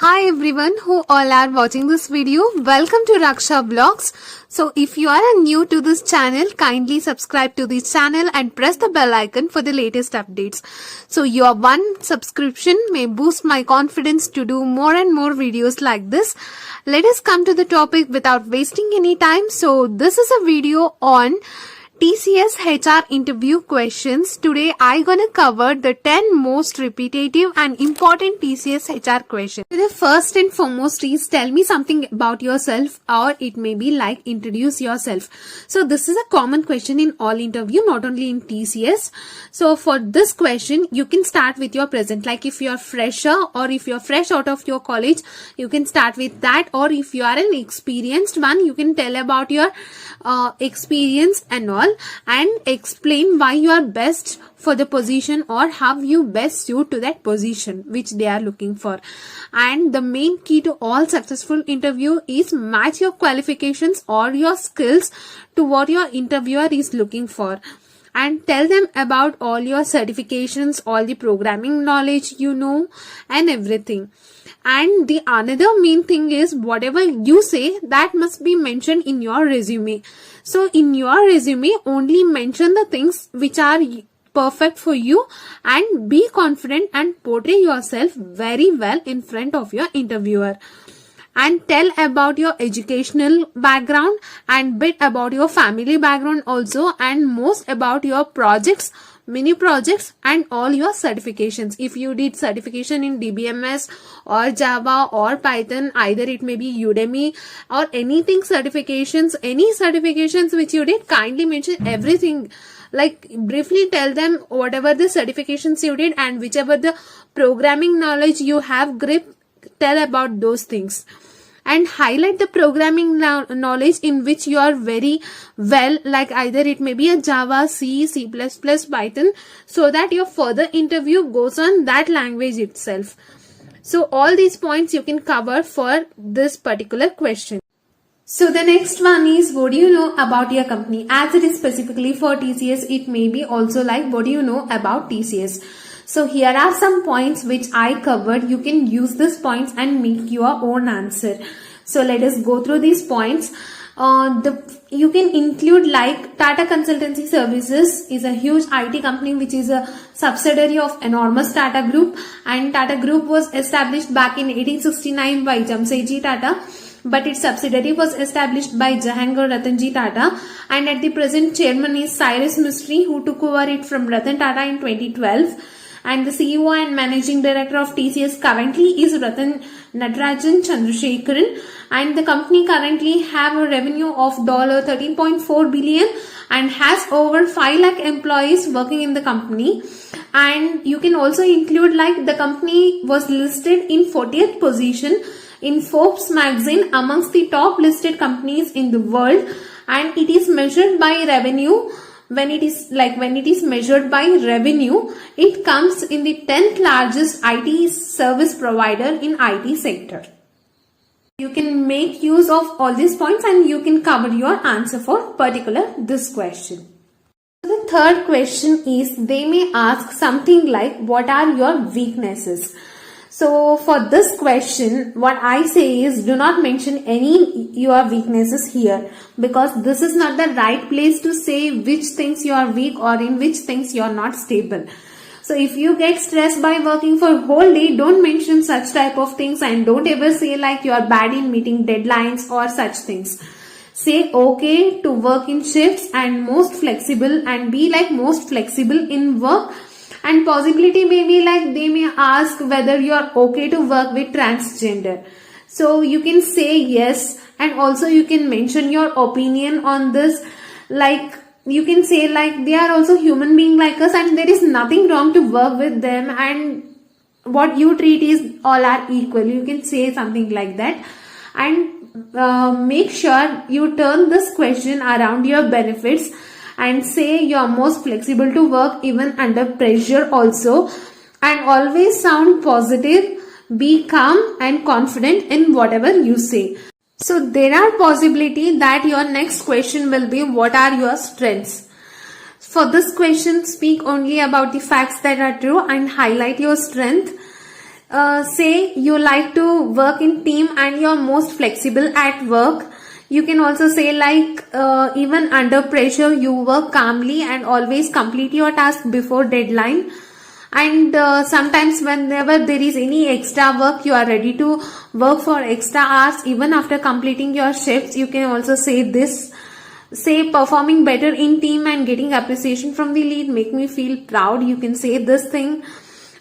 Hi everyone who all are watching this video. Welcome to Raksha Vlogs. So if you are new to this channel, kindly subscribe to this channel and press the bell icon for the latest updates. So your one subscription may boost my confidence to do more and more videos like this. Let us come to the topic without wasting any time. So this is a video on TCS HR interview questions. Today I gonna cover the 10 most repetitive and important TCS HR questions. The first and foremost is tell me something about yourself, or it may be like introduce yourself. So this is a common question in all interview, not only in TCS. So for this question you can start with your present, like if you are fresher or if you are fresh out of your college, you can start with that, or if you are an experienced one, you can tell about your experience and all, and explain why you are best for the position or how you best suit to that position which they are looking for. And the main key to all successful interview is match your qualifications or your skills to what your interviewer is looking for, and tell them about all your certifications, all the programming knowledge you know and everything. And the another main thing is whatever you say, that must be mentioned in your resume. So in your resume only mention the things which are perfect for you, and be confident and portray yourself very well in front of your interviewer. And tell about your educational background and bit about your family background also, and most about your projects, mini projects and all your certifications. If you did certification in DBMS or Java or Python, either it may be Udemy or anything certifications, any certifications which you did, kindly mention everything. Like briefly tell them whatever the certifications you did and whichever the programming knowledge you have grip, tell about those things. And highlight the programming knowledge in which you are very well, like either it may be a Java, C, C++, Python, so that your further interview goes on that language itself. So all these points you can cover for this particular question. So the next one is what do you know about your company? As it is specifically for TCS, it may be also like what do you know about TCS? So here are some points which I covered. You can use these points and make your own answer. So let us go through these points. You can include like Tata Consultancy Services is a huge IT company which is a subsidiary of enormous Tata Group, and Tata Group was established back in 1869 by Jamsetji Tata, but its subsidiary was established by Jahangir Ratanji Tata, and at the present chairman is Cyrus Mistry, who took over it from Ratan Tata in 2012. And the CEO and Managing Director of TCS currently is Ratan Natarajan Chandrasekaran, and the company currently have a revenue of $13.4 billion and has over 5 lakh employees working in the company. And you can also include like the company was listed in 40th position in Forbes magazine amongst the top listed companies in the world, and it is measured by revenue. When it is measured by revenue, it comes in the 10th largest IT service provider in IT sector. You can make use of all these points and you can cover your answer for particular this question. The third question is they may ask something like what are your weaknesses? So for this question, what I say is do not mention any your weaknesses here, because this is not the right place to say which things you are weak or in which things you are not stable. So if you get stressed by working for a whole day, don't mention such type of things, and don't ever say like you are bad in meeting deadlines or such things. Say okay to work in shifts and most flexible, and be like most flexible in work. And possibility may be like they may ask whether you are okay to work with transgender. So you can say yes, and also you can mention your opinion on this. Like you can say like they are also human being like us and there is nothing wrong to work with them, and what you treat is all are equal. You can say something like that, and make sure you turn this question around your benefits and say you are most flexible to work even under pressure also, and always sound positive, be calm and confident in whatever you say. So there are possibility that your next question will be what are your strengths? For this question, speak only about the facts that are true and highlight your strength. say you like to work in team and you're most flexible at work. You can also say like even under pressure you work calmly and always complete your task before deadline. And sometimes whenever there is any extra work, you are ready to work for extra hours even after completing your shifts. You can also say this. Say performing better in team and getting appreciation from the lead make me feel proud. You can say this thing.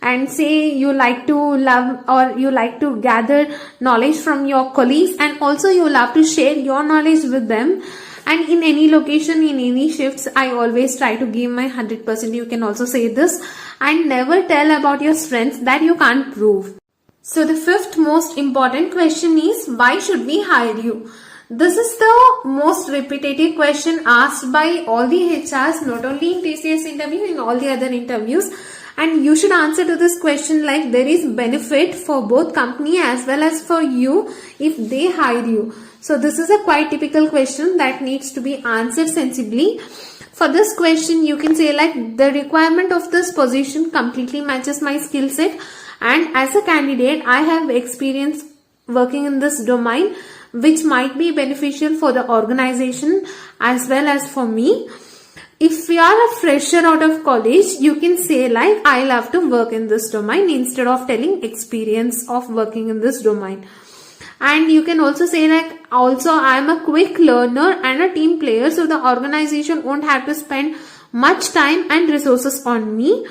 And say you like to love or you like to gather knowledge from your colleagues, and also you love to share your knowledge with them. And in any location, in any shifts, I always try to give my 100%. You can also say this. And never tell about your strengths that you can't prove. So the fifth most important question is, why should we hire you? This is the most repetitive question asked by all the HRs, not only in TCS interview, in all the other interviews. And you should answer to this question like there is benefit for both company as well as for you if they hire you. So this is a quite typical question that needs to be answered sensibly. For this question, you can say like the requirement of this position completely matches my skill set, and as a candidate, I have experience working in this domain which might be beneficial for the organization as well as for me. If you are a fresher out of college, you can say like I love to work in this domain instead of telling experience of working in this domain. And you can also say like also I am a quick learner and a team player, so the organization won't have to spend much time and resources on me.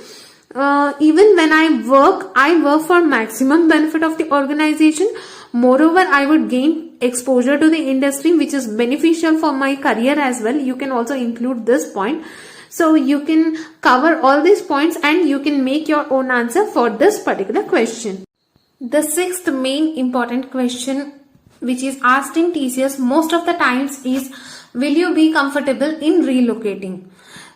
Even when I work for maximum benefit of the organization. Moreover, I would gain exposure to the industry which is beneficial for my career as well. You can also include this point. So you can cover all these points and you can make your own answer for this particular question. The sixth main important question which is asked in TCS most of the times is, will you be comfortable in relocating?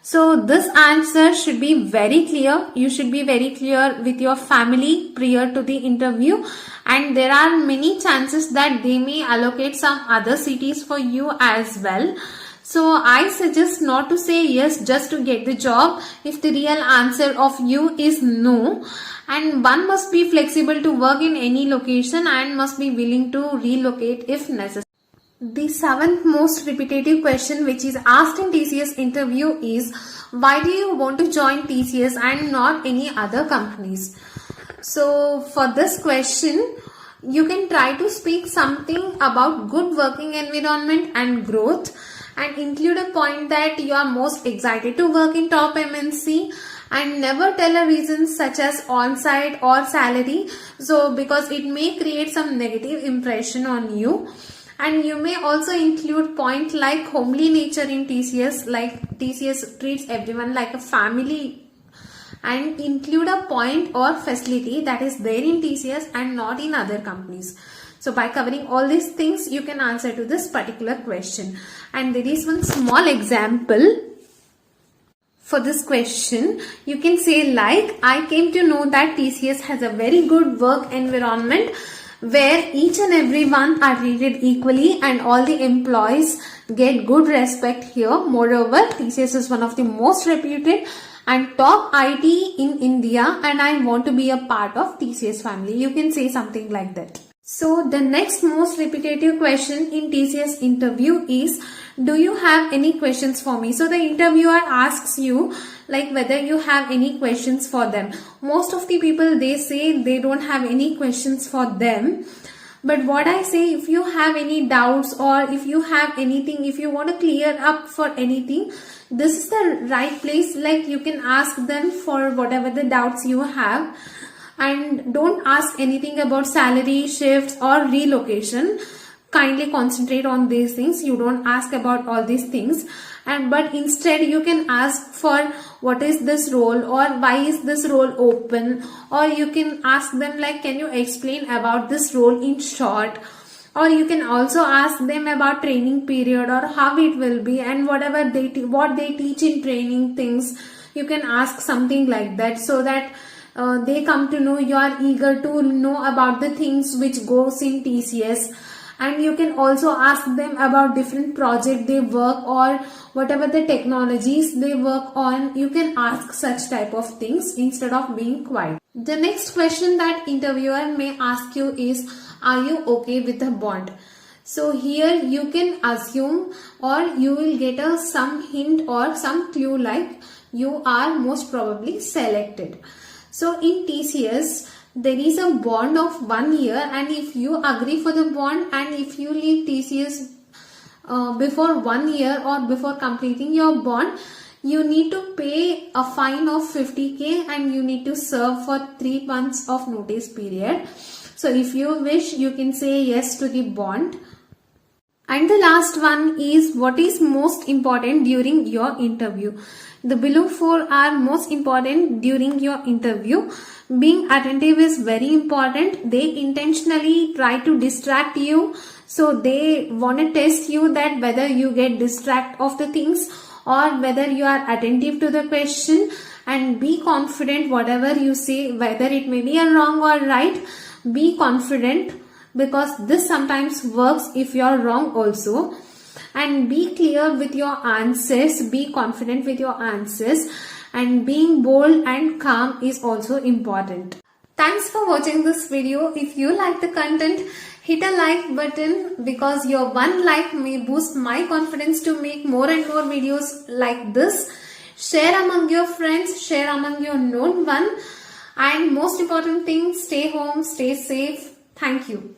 So this answer should be very clear. You should be very clear with your family prior to the interview, and there are many chances that they may allocate some other cities for you as well. So I suggest not to say yes just to get the job if the real answer of you is no. And one must be flexible to work in any location and must be willing to relocate if necessary. The seventh most repetitive question which is asked in TCS interview is, why do you want to join TCS and not any other companies? So for this question, you can try to speak something about good working environment and growth, and include a point that you are most excited to work in top MNC, and never tell a reason such as on-site or salary, so because it may create some negative impression on you. And you may also include point like homely nature in TCS, like TCS treats everyone like a family, and include a point or facility that is there in TCS and not in other companies. So by covering all these things, you can answer to this particular question. And there is one small example for this question. You can say like, I came to know that TCS has a very good work environment where each and everyone are treated equally and all the employees get good respect here. Moreover, TCS is one of the most reputed and top IT in India, and I want to be a part of TCS family. You can say something like that. So the next most repetitive question in TCS interview is, do you have any questions for me? So the interviewer asks you like whether you have any questions for them. Most of the people, they say they don't have any questions for them. But what I say, if you have any doubts or if you have anything, if you want to clear up for anything, this is the right place. Like you can ask them for whatever the doubts you have. And don't ask anything about salary, shifts or relocation. Kindly concentrate on these things. You don't ask about all these things. But instead you can ask for what is this role, or why is this role open, or you can ask them like, can you explain about this role in short, or you can also ask them about training period or how it will be, and whatever what they teach in training things. You can ask something like that, so that they come to know you are eager to know about the things which goes in TCS. And you can also ask them about different projects they work or whatever the technologies they work on. You can ask such type of things instead of being quiet. The next question that interviewer may ask you is, are you okay with the bond? So here you can assume, or you will get some hint or some clue like you are most probably selected. So in TCS, there is a bond of 1 year, and if you agree for the bond and if you leave TCS before 1 year or before completing your bond, you need to pay a fine of 50k and you need to serve for 3 months of notice period. So if you wish, you can say yes to the bond. And the last one is, what is most important during your interview? The below 4 are most important during your interview. Being attentive is very important. They intentionally try to distract you. So they want to test you that whether you get distracted of the things or whether you are attentive to the question. And be confident whatever you say, whether it may be a wrong or right. Be confident, because this sometimes works if you are wrong also. And be clear with your answers, be confident with your answers, and being bold and calm is also important. Thanks for watching this video. If you like the content, hit a like button, because your one like may boost my confidence to make more and more videos like this. Share among your friends, share among your known one, and most important thing, stay home, stay safe. Thank you.